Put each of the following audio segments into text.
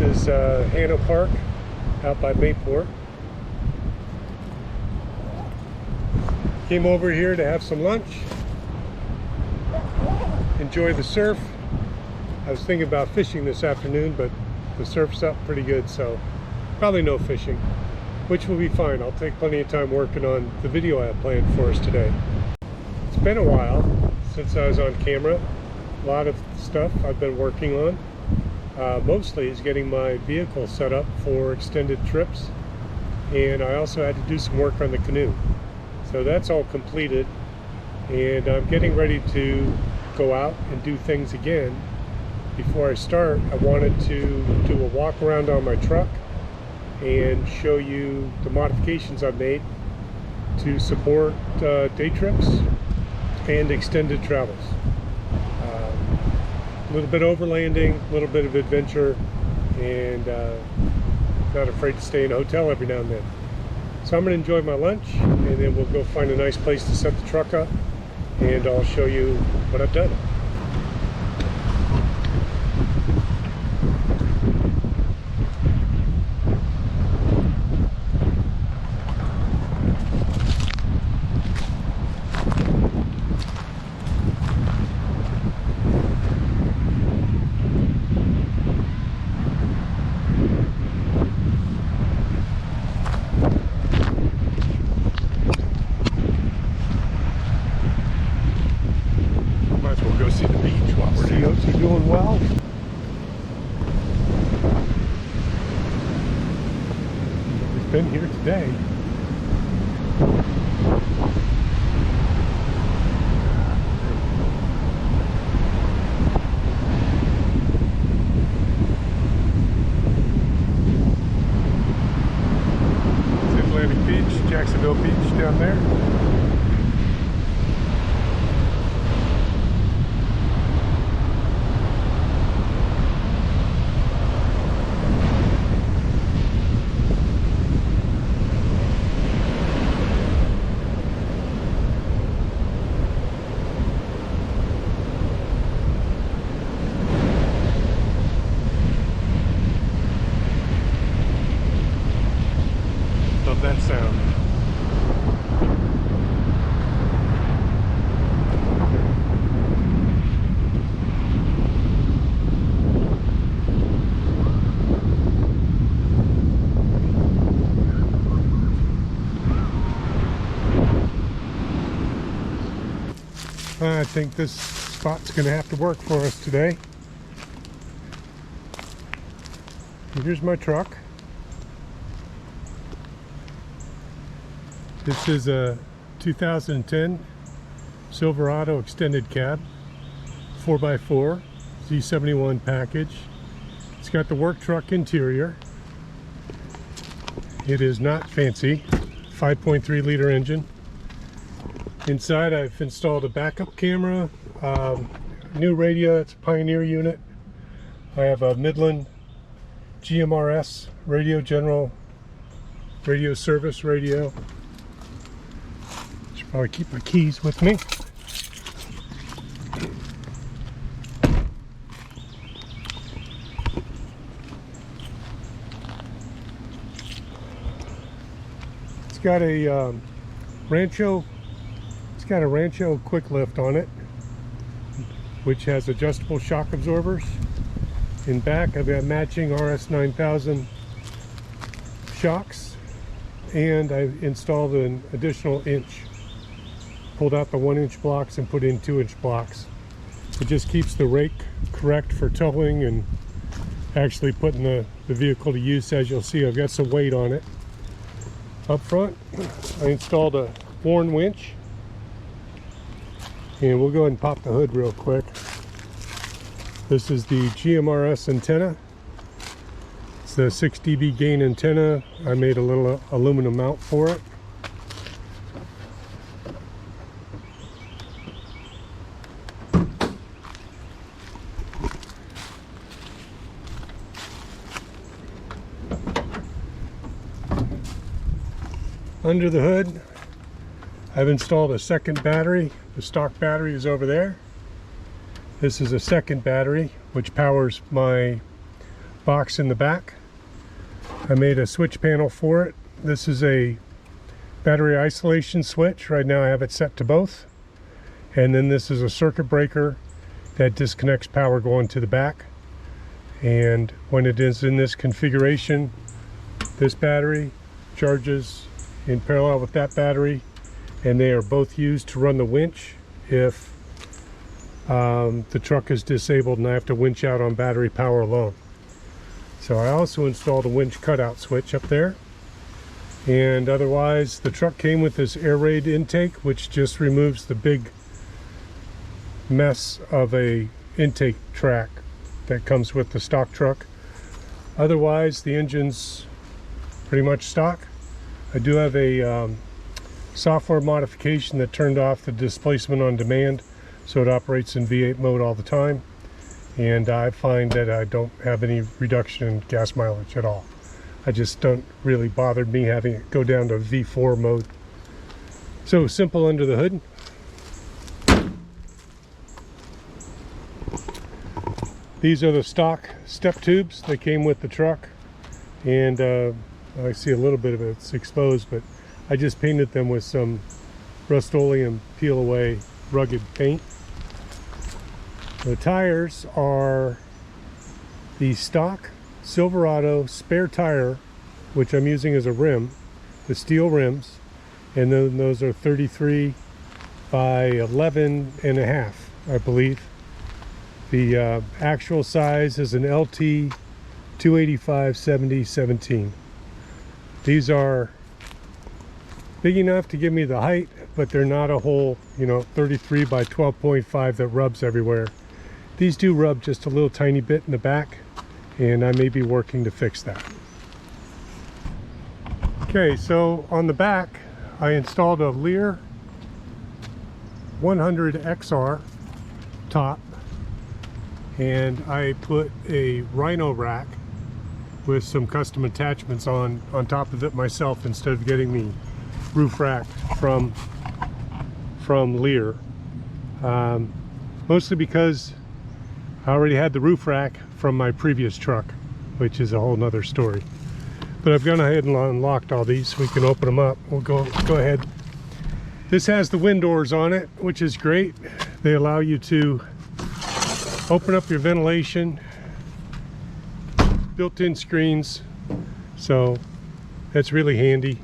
is Hannah Park out by Mayport. Came over here to have some lunch, enjoy the surf. I was thinking about fishing this afternoon, but the surf's up pretty good, so probably no fishing, which will be fine. I'll take plenty of time working on the video I have planned for us today. It's been a while since I was on camera. A lot of stuff I've been working on. Mostly is getting my vehicle set up for extended trips, and I also had to do some work on the canoe. So that's all completed, and I'm getting ready to go out and do things again. Before I start, I wanted to do a walk around on my truck and show you the modifications I've made to support day trips and extended travels. A little bit overlanding, a little bit of adventure, and not afraid to stay in a hotel every now and then. So I'm going to enjoy my lunch, and then we'll go find a nice place to set the truck up, and I'll show you what I've done. Doing well. We've been here today. It's Atlantic Beach, Jacksonville Beach down there. That sound. I think this spot's going to have to work for us today. Here's my truck. This is a 2010 Silverado extended cab, 4x4, Z71 package. It's got the work truck interior. It is not fancy, 5.3 liter engine. Inside I've installed a backup camera, new radio, it's a Pioneer unit. I have a Midland GMRS radio, general radio service radio. Probably keep my keys with me. It's got a Rancho. It's got a Rancho quick lift on it, which has adjustable shock absorbers. In back, I've got matching RS 9000 shocks, and I installed an additional inch. Pulled out the 1-inch blocks and put in 2-inch blocks. It just keeps the rake correct for towing and actually putting the vehicle to use. As you'll see, I've got some weight on it. Up front, I installed a Warn winch, and we'll go ahead and pop the hood real quick. This is the GMRS antenna. It's the 6 dB gain antenna. I made a little aluminum mount for it. Under the hood, I've installed a second battery. The stock battery is over there. This is a second battery which powers my box in the back. I made a switch panel for it. This is a battery isolation switch. Right now I have it set to both. And then this is a circuit breaker that disconnects power going to the back. And when it is in this configuration, this battery charges in parallel with that battery, and they are both used to run the winch if the truck is disabled and I have to winch out on battery power alone. So I also installed a winch cutout switch up there. And otherwise, the truck came with this air raid intake, which just removes the big mess of a intake track that comes with the stock truck. Otherwise, the engine's pretty much stock. I do have a software modification that turned off the displacement on demand, so it operates in V8 mode all the time. And I find that I don't have any reduction in gas mileage at all. I just don't really bother me having it go down to V4 mode. So simple under the hood. These are the stock step tubes that came with the truck, and I see a little bit of it's exposed, but I just painted them with some Rust-Oleum peel away rugged paint. The tires are the stock Silverado spare tire, which I'm using as a rim, the steel rims, and then those are 33 by 11 and a half, I believe. The actual size is an LT 285/70/17. These are big enough to give me the height, but they're not a whole, 33 by 12.5 that rubs everywhere. These do rub just a little tiny bit in the back, and I may be working to fix that. Okay, so on the back, I installed a Lear 100 XR top, and I put a Rhino rack with some custom attachments on top of it myself instead of getting the roof rack from Lear. Mostly because I already had the roof rack from my previous truck, which is a whole nother story. But I've gone ahead and unlocked all these so we can open them up. We'll go ahead. This has the wind doors on it, which is great. They allow you to open up your ventilation, built-in screens, so that's really handy.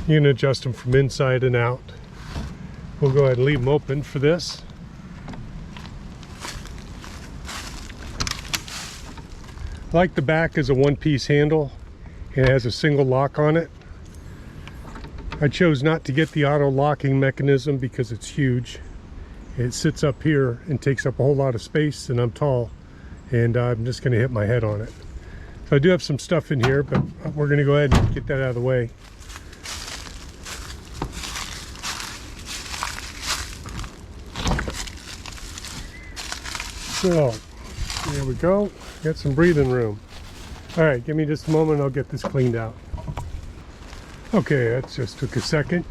You can adjust them from inside and out. We'll go ahead and leave them open for this. I like the back as a one-piece handle. It has a single lock on it. I chose not to get the auto locking mechanism because it's huge. It sits up here and takes up a whole lot of space, and I'm tall, and I'm just going to hit my head on it. So I do have some stuff in here, but we're going to go ahead and get that out of the way. So there we go. Got some breathing room. All right, give me just a moment, I'll get this cleaned out. Okay, that just took a second.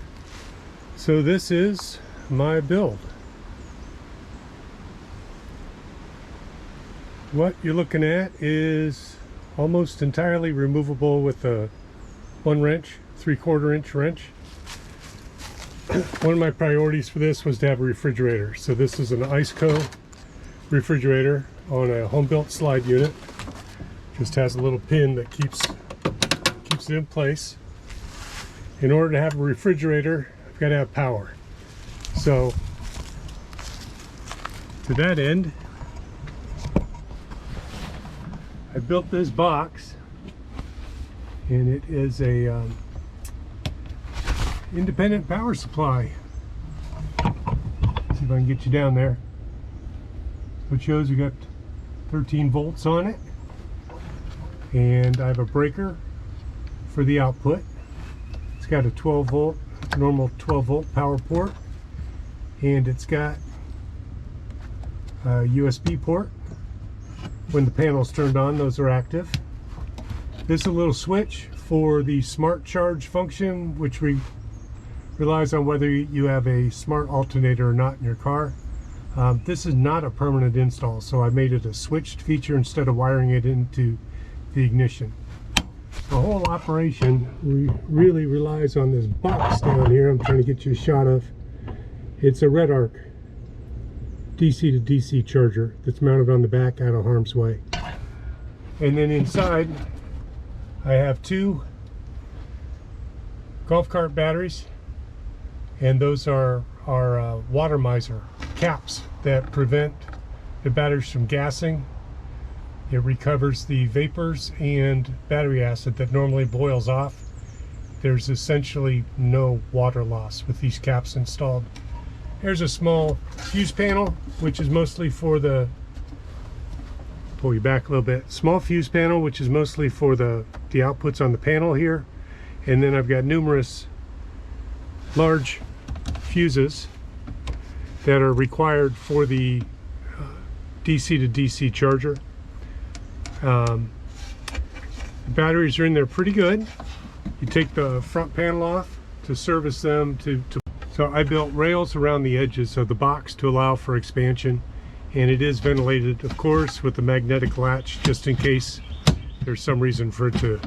So this is my build. What you're looking at is almost entirely removable with a 1 wrench, 3/4 inch wrench. One of my priorities for this was to have a refrigerator. So this is an Iceco refrigerator on a home-built slide unit. Just has a little pin that keeps it in place. In order to have a refrigerator, I've got to have power. So to that end, I built this box, and it is a independent power supply. See if I can get you down there. It shows we got 13 volts on it, and I have a breaker for the output. It's got a 12 volt, normal 12 volt power port, and it's got a USB port. When the panel's turned on, those are active. This is a little switch for the smart charge function, which relies on whether you have a smart alternator or not in your car. This is not a permanent install, so I made it a switched feature instead of wiring it into the ignition. The whole operation really relies on this box down here. I'm trying to get you a shot of. It's a red arc DC to DC charger that's mounted on the back out of harm's way. And then inside I have two golf cart batteries, and those are water miser caps that prevent the batteries from gassing. It recovers the vapors and battery acid that normally boils off. There's essentially no water loss with these caps installed. Here's a small fuse panel, which is mostly for the, pull you back a little bit, small fuse panel, which is mostly for the outputs on the panel here. And then I've got numerous large fuses that are required for the DC to DC charger. The batteries are in there pretty good. You take the front panel off to service them so I built rails around the edges of the box to allow for expansion, and it is ventilated, of course, with the magnetic latch, just in case there's some reason for it to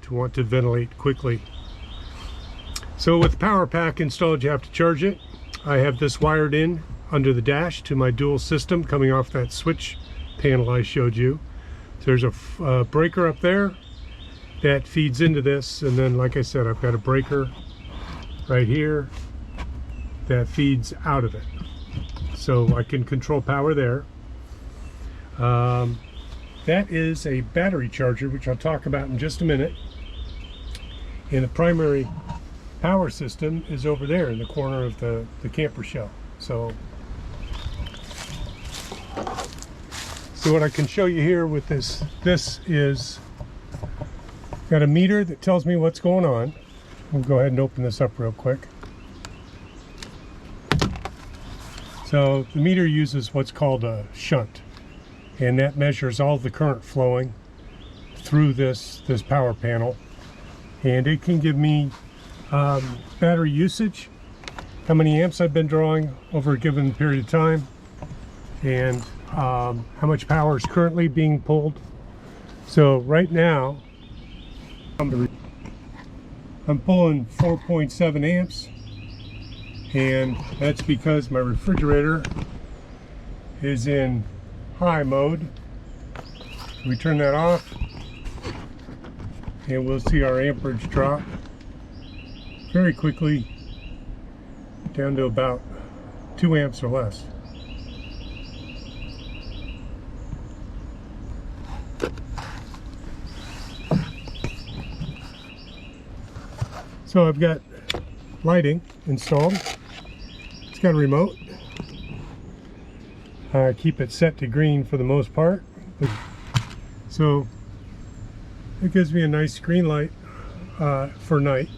want to ventilate quickly. So with the power pack installed, you have to charge it. I have this wired in under the dash to my dual system coming off that switch panel I showed you. So there's a breaker up there that feeds into this, and then, like I said, I've got a breaker right here that feeds out of it, so I can control power there. That is a battery charger, which I'll talk about in just a minute. And the primary power system is over there in the corner of the camper shell. So what I can show you here with this is got a meter that tells me what's going on. We'll go ahead and open this up real quick. So the meter uses what's called a shunt, and that measures all the current flowing through this power panel, and it can give me battery usage, how many amps I've been drawing over a given period of time, and how much power is currently being pulled. So right now I'm pulling 4.7 amps, and that's because my refrigerator is in high mode. We turn that off and we'll see our amperage drop very quickly down to about 2 amps or less. So I've got lighting installed. It's got a remote. I keep it set to green for the most part. So it gives me a nice green light for night.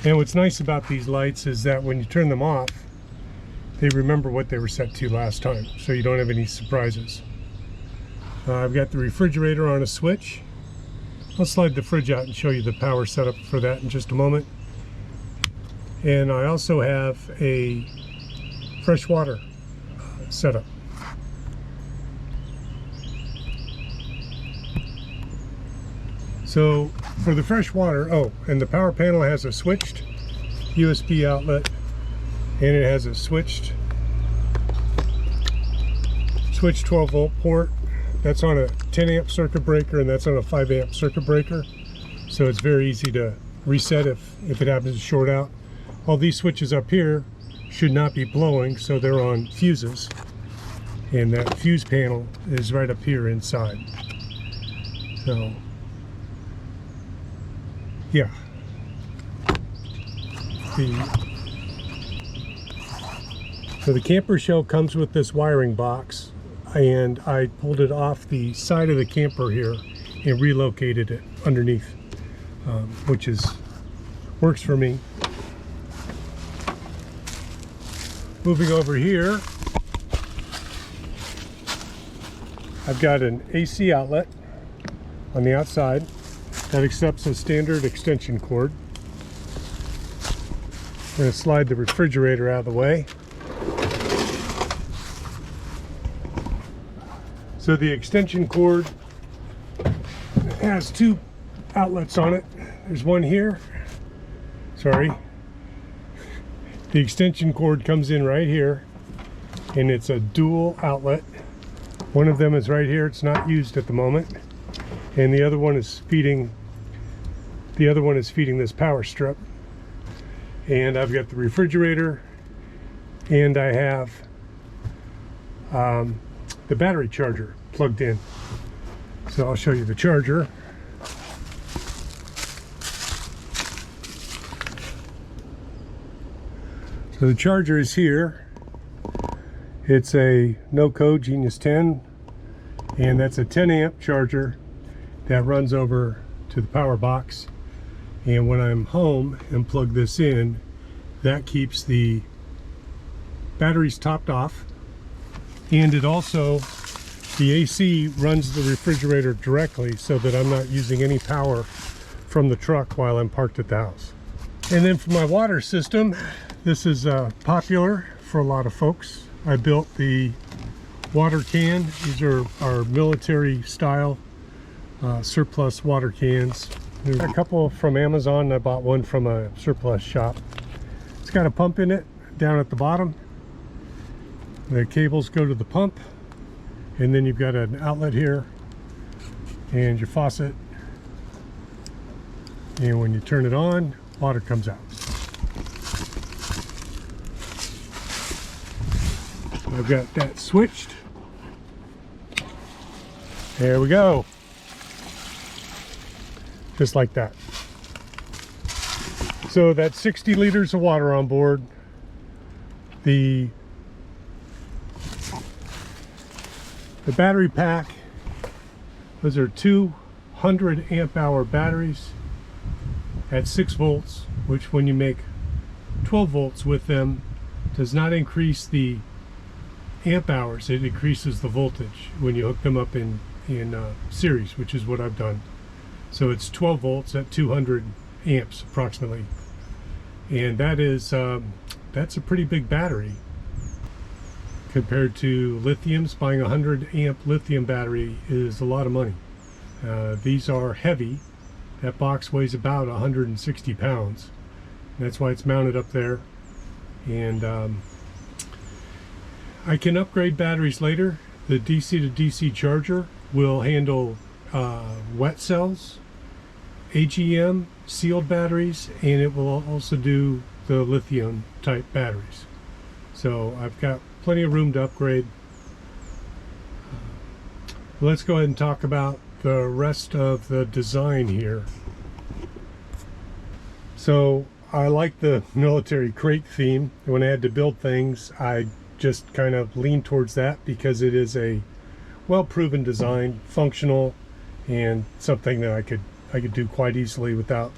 And what's nice about these lights is that when you turn them off, they remember what they were set to last time, so you don't have any surprises. I've got the refrigerator on a switch. I'll slide the fridge out and show you the power setup for that in just a moment. And I also have a fresh water setup. So for the fresh water, and the power panel has a switched USB outlet, and it has a switched 12 volt port. That's on a 10 amp circuit breaker, and that's on a 5 amp circuit breaker. So it's very easy to reset if it happens to short out. All these switches up here should not be blowing, so they're on fuses. And that fuse panel is right up here inside. So, yeah. So the camper shell comes with this wiring box, and I pulled it off the side of the camper here and relocated it underneath, which works for me. Moving over here, I've got an AC outlet on the outside that accepts a standard extension cord. going to slide the refrigerator out of the way. So the extension cord has two outlets on it. There's one here. Sorry. The extension cord comes in right here, and it's a dual outlet. One of them is right here. It's not used at the moment, and the other one is feeding this power strip. And I've got the refrigerator, and I have the battery charger plugged in. So I'll show you the charger. So the charger is here. It's a no-code Genius 10, and that's a 10 amp charger that runs over to the power box. And when I'm home and plug this in, that keeps the batteries topped off. And it also, the AC runs the refrigerator directly so that I'm not using any power from the truck while I'm parked at the house. And then for my water system, this is popular for a lot of folks. I built the water can. These are our military style surplus water cans. There's a couple from Amazon. I bought one from a surplus shop. It's got a pump in it down at the bottom. The cables go to the pump, and then you've got an outlet here and your faucet, and when you turn it on, water comes out. I've got that switched. There we go. Just like that. So that's 60 liters of water on board. The battery pack, those are 200 amp hour batteries at 6 volts, which when you make 12 volts with them does not increase the amp hours, it increases the voltage when you hook them up in series, which is what I've done. So it's 12 volts at 200 amps approximately, and that is that's a pretty big battery compared to lithiums. Buying a 100 amp lithium battery is a lot of money. These are heavy. That box weighs about 160 pounds. That's why it's mounted up there. And I can upgrade batteries later. The DC to DC charger will handle wet cells, AGM, sealed batteries, and it will also do the lithium type batteries. So I've got plenty of room to upgrade. Let's go ahead and talk about the rest of the design here. So I like the military crate theme. When I had to build things, I just kind of lean towards that because it is a well-proven design, functional, and something that I could do quite easily without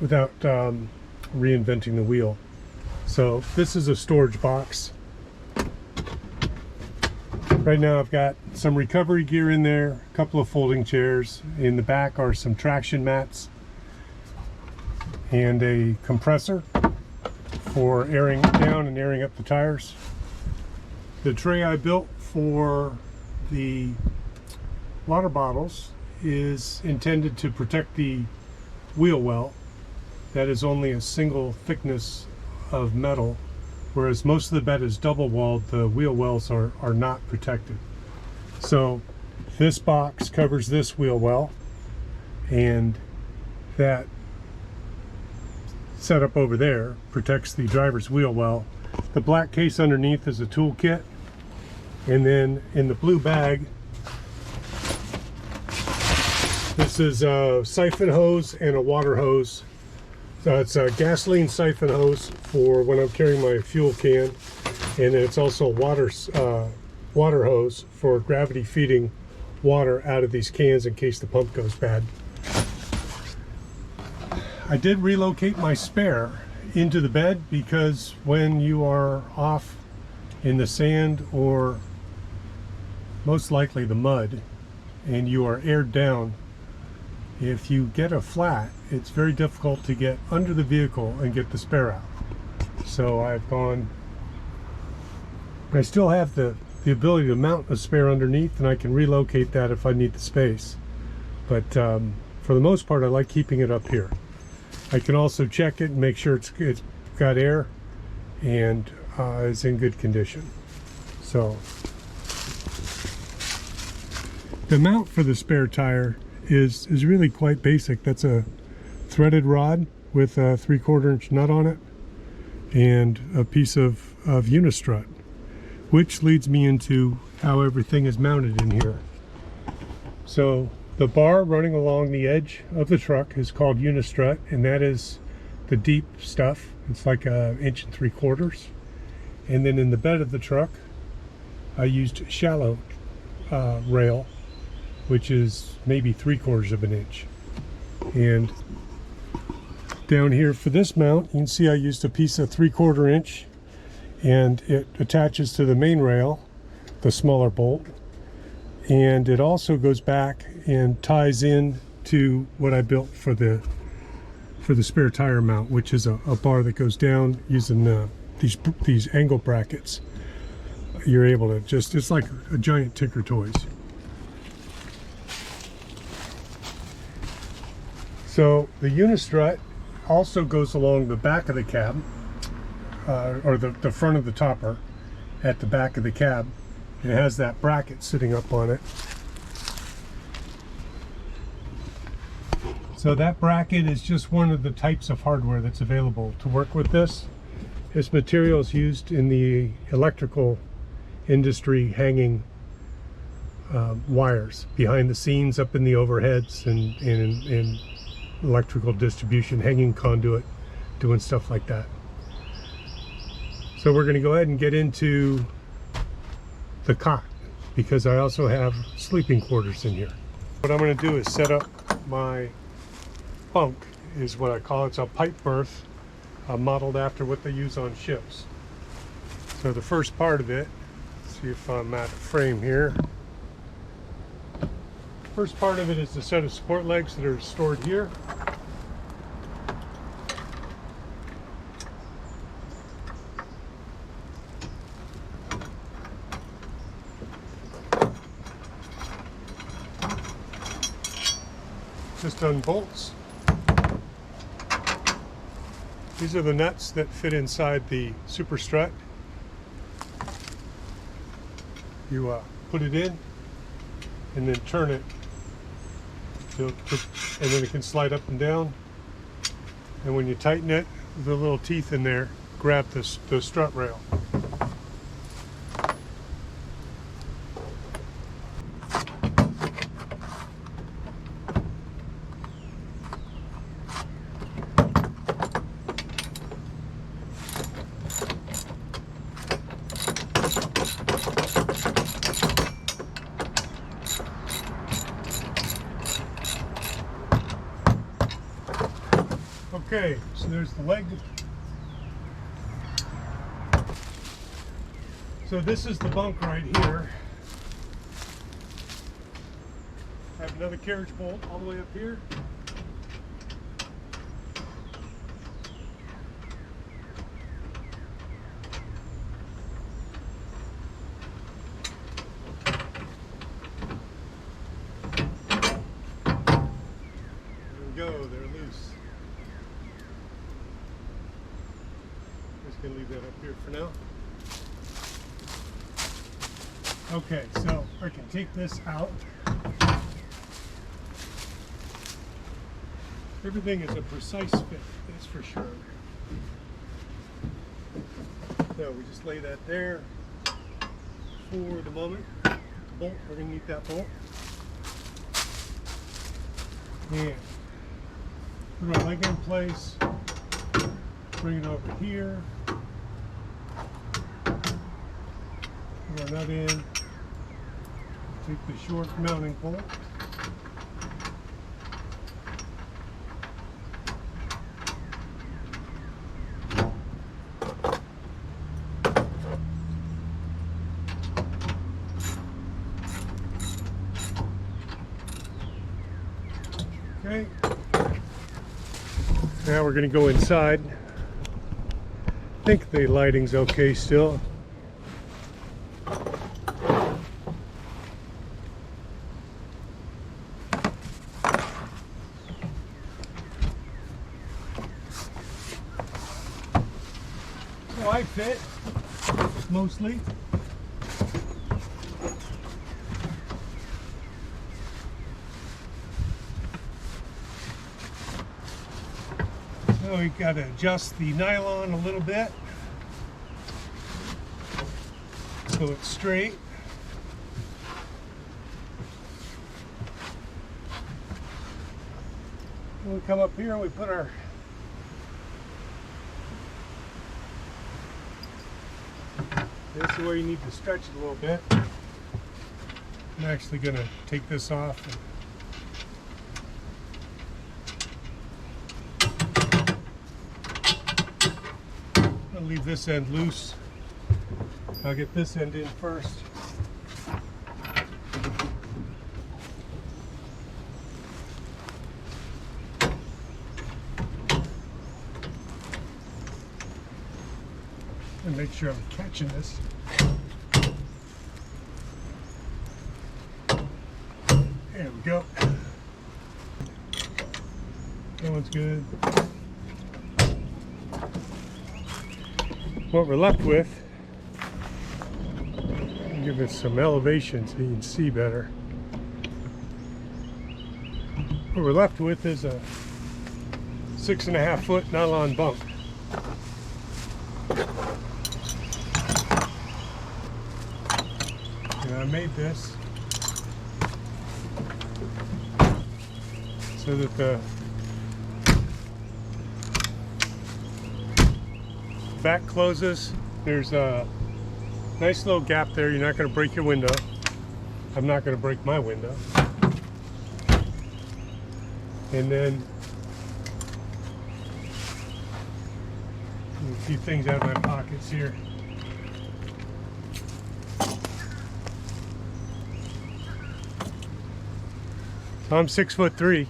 reinventing the wheel. So this is a storage box. Right now I've got some recovery gear in there, a couple of folding chairs. In the back are some traction mats and a compressor for airing down and airing up the tires. The tray I built for the water bottles is intended to protect the wheel well. That is only a single thickness of metal, whereas most of the bed is double walled. The wheel wells are not protected. So this box covers this wheel well, and that setup over there protects the driver's wheel well. The black case underneath is a tool kit, and then in the blue bag, this is a siphon hose and a water hose. So it's a gasoline siphon hose for when I'm carrying my fuel can, and then it's also a water hose for gravity feeding water out of these cans in case the pump goes bad. I did relocate my spare into the bed because when you are off in the sand or most likely the mud and you are aired down, if you get a flat, it's very difficult to get under the vehicle and get the spare out. So I still have the ability to mount a spare underneath, and I can relocate that if I need the space. But for the most part, I like keeping it up here. I can also check it and make sure it's got air and is in good condition. So the mount for the spare tire is really quite basic. That's a threaded rod with a 3/4 inch nut on it and a piece of unistrut, which leads me into how everything is mounted in here. So the bar running along the edge of the truck is called unistrut, and that is the deep stuff. It's like 1 3/4 inches. And then in the bed of the truck, I used shallow rail, which is maybe 3/4 inch. And down here for this mount, you can see I used a piece of 3/4 inch, and it attaches to the main rail, the smaller bolt, and it also goes back and ties in to what I built for the spare tire mount, which is a bar that goes down using these angle brackets. You're able to it's like a giant Tinker Toys. So the unistrut also goes along the back of the cab, or the front of the topper at the back of the cab. It has that bracket sitting up on it. So that bracket is just one of the types of hardware that's available to work with this. This material is used in the electrical industry, hanging wires behind the scenes, up in the overheads, and in electrical distribution, hanging conduit, doing stuff like that. So we're going to go ahead and get into the cot, because I also have sleeping quarters in here. What I'm going to do is set up my bunk, is what I call it. It's a pipe berth, modeled after what they use on ships. So the first part of it, let's see if I'm at a frame here. First part of it is the set of support legs that are stored here. Just unbolts. These are the nuts that fit inside the super strut. You put it in and then turn it, and then it can slide up and down. And when you tighten it, the little teeth in there grab the strut rail. Okay, so there's the leg. So this is the bunk right here. I have another carriage bolt all the way up here. There we go, they're loose. Just gonna leave that up here for now. Okay, so I can take this out. Everything is a precise fit, that's for sure. So we just lay that there for the moment. The bolt, we're gonna need that bolt. And put our leg in place. Bring it over here. Put our nut in. Take the short mounting bolt. Okay. Now we're going to go inside. I think the lighting's okay still. So I fit mostly. So we got to adjust the nylon a little bit so it's straight. When we come up here, we put our this is where you need to stretch it a little bit. I'm actually going to take this off. I'll leave this end loose. I'll get this end in first. And make sure I'm catching this. There we go. That one's good. What we're left with, I'll give it some elevation so you can see better. What we're left with is a 6.5 foot nylon bunk. And I made this so that the back closes. There's a nice little gap there. You're not going to break your window. I'm not going to break my window. And then a few things out of my pockets here. So I'm 6'3".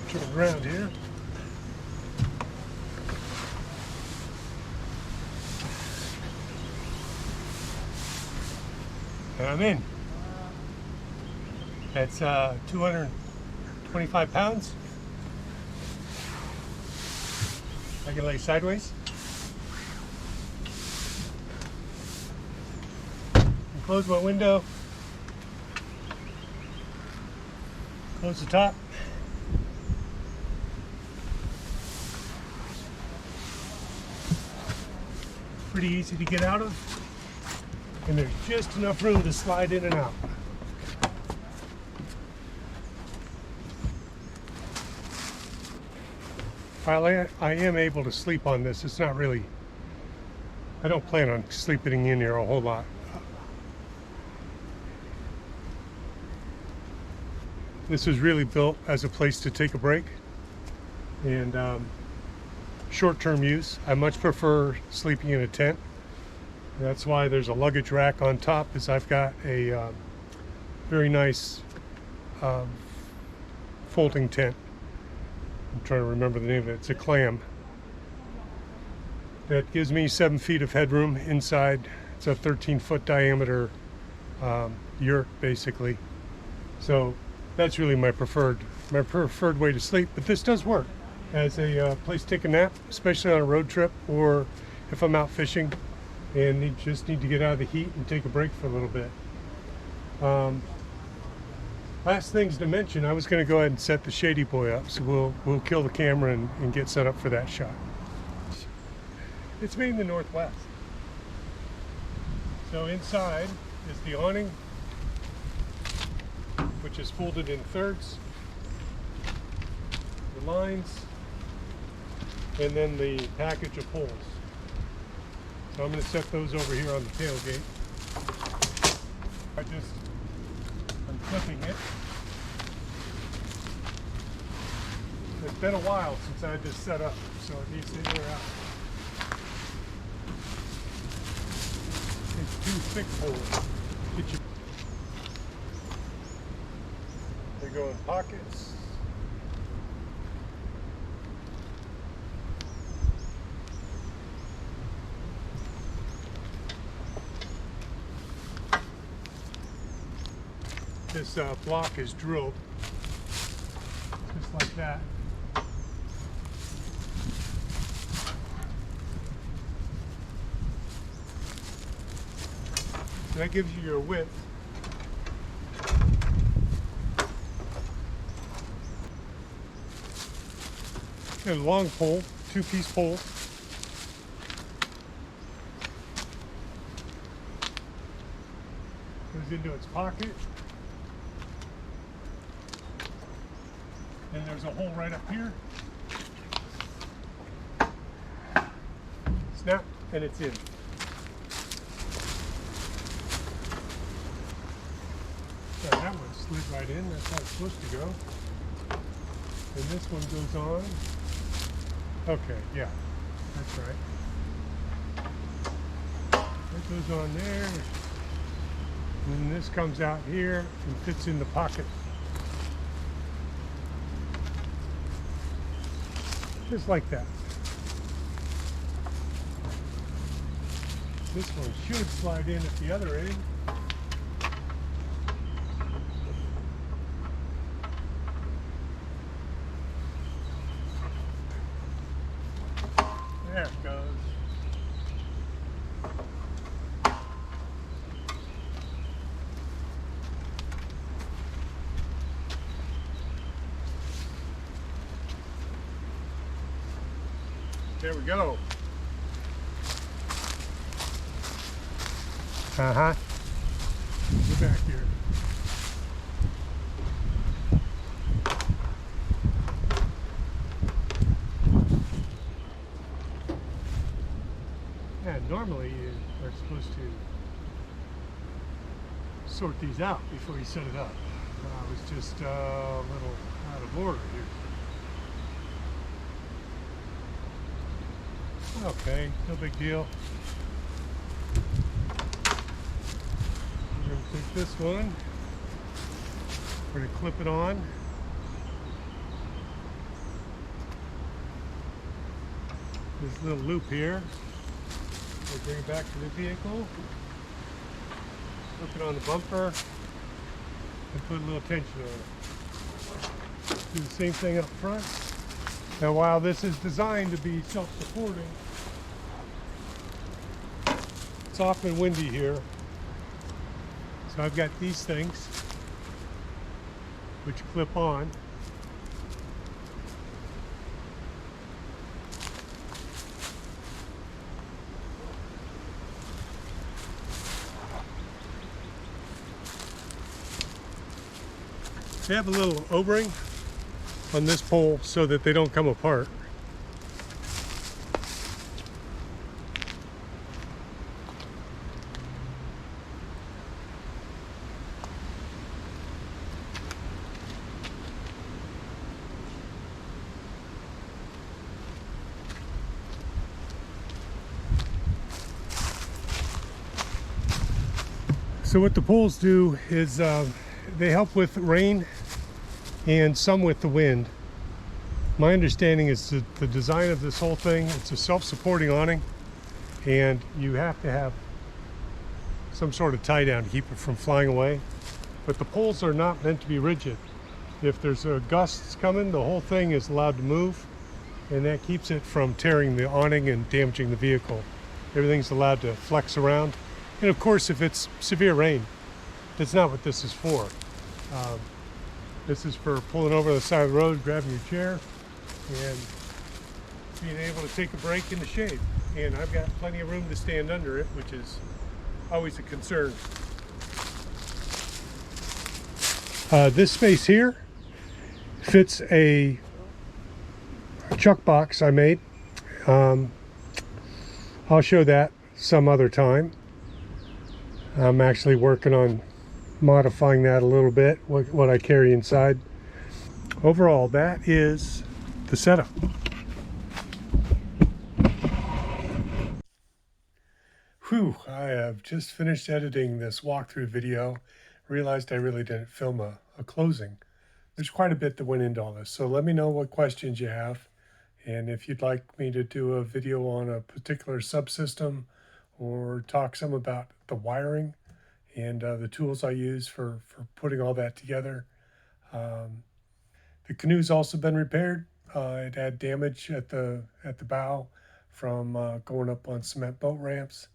Turn around here. And I'm in. That's 225 pounds. I can lay sideways. And close my window. Close the top. Pretty easy to get out of. And there's just enough room to slide in and out. While I am able to sleep on this, it's not really, I don't plan on sleeping in here a whole lot. This was really built as a place to take a break and short-term use. I much prefer sleeping in a tent. That's why there's a luggage rack on top, is I've got a very nice folding tent. I'm trying to remember the name of it. It's a clam. That gives me 7 feet of headroom inside. It's a 13-foot diameter yurt, basically. So that's really my preferred way to sleep. But this does work as a place to take a nap, especially on a road trip or if I'm out fishing and just need to get out of the heat and take a break for a little bit. Last things to mention, I was going to go ahead and set the Shady Boy up, so we'll kill the camera and get set up for that shot. It's made in the Northwest. So inside is the awning, which is folded in thirds, the lines, and then the package of poles. So I'm going to set those over here on the tailgate. I'm flipping it. And It's been a while since I had this set up, so it needs to air out. It's 2 thick poles. Get your... They go in pockets. This block is drilled just like that. That gives you your width. And a long pole, 2-piece pole. Goes into its pocket. And there's a hole right up here. Snap, and it's in. So that one slid right in. That's how it's supposed to go. And this one goes on. Okay, yeah, that's right. That goes on there. And then this comes out here and fits in the pocket. Just like that. This one should slide in at the other end. There it goes. There we go. Uh-huh. Go back here. Yeah, normally you are supposed to sort these out before you set it up. I was just a little out of order here. Okay, no big deal. We're going to take this one. We're going to clip it on. This little loop here. We'll bring it back to the vehicle. Hook it on the bumper and put a little tension on it. Do the same thing up front. Now, while this is designed to be self-supporting, it's often windy here. So I've got these things which clip on. They have a little O-ring on this pole so that they don't come apart. So what the poles do is they help with rain and some with the wind. My understanding is that the design of this whole thing, it's a self-supporting awning, and you have to have some sort of tie down to keep it from flying away. But the poles are not meant to be rigid. If there's a gusts coming, the whole thing is allowed to move, and that keeps it from tearing the awning and damaging the vehicle. Everything's allowed to flex around. And of course, if it's severe rain, that's not what this is for. This is for pulling over the side of the road, grabbing your chair, and being able to take a break in the shade. And I've got plenty of room to stand under it, which is always a concern. This space here fits a chuck box I made. I'll show that some other time. I'm actually working on modifying that a little bit, what I carry inside. Overall, that is the setup. Whew, I have just finished editing this walkthrough video. Realized I really didn't film a closing. There's quite a bit that went into all this. So let me know what questions you have. And if you'd like me to do a video on a particular subsystem or talk some about the wiring and the tools I use for putting all that together. The canoe's also been repaired. It had damage at the bow from going up on cement boat ramps,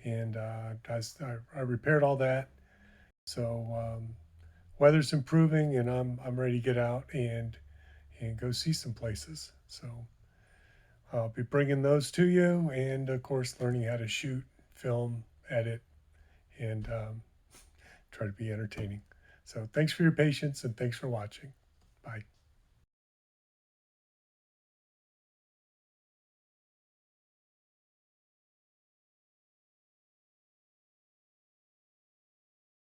and I repaired all that. So weather's improving, and I'm ready to get out and go see some places. So I'll be bringing those to you, and of course, learning how to shoot, film, edit, and try to be entertaining. So thanks for your patience, and thanks for watching. Bye.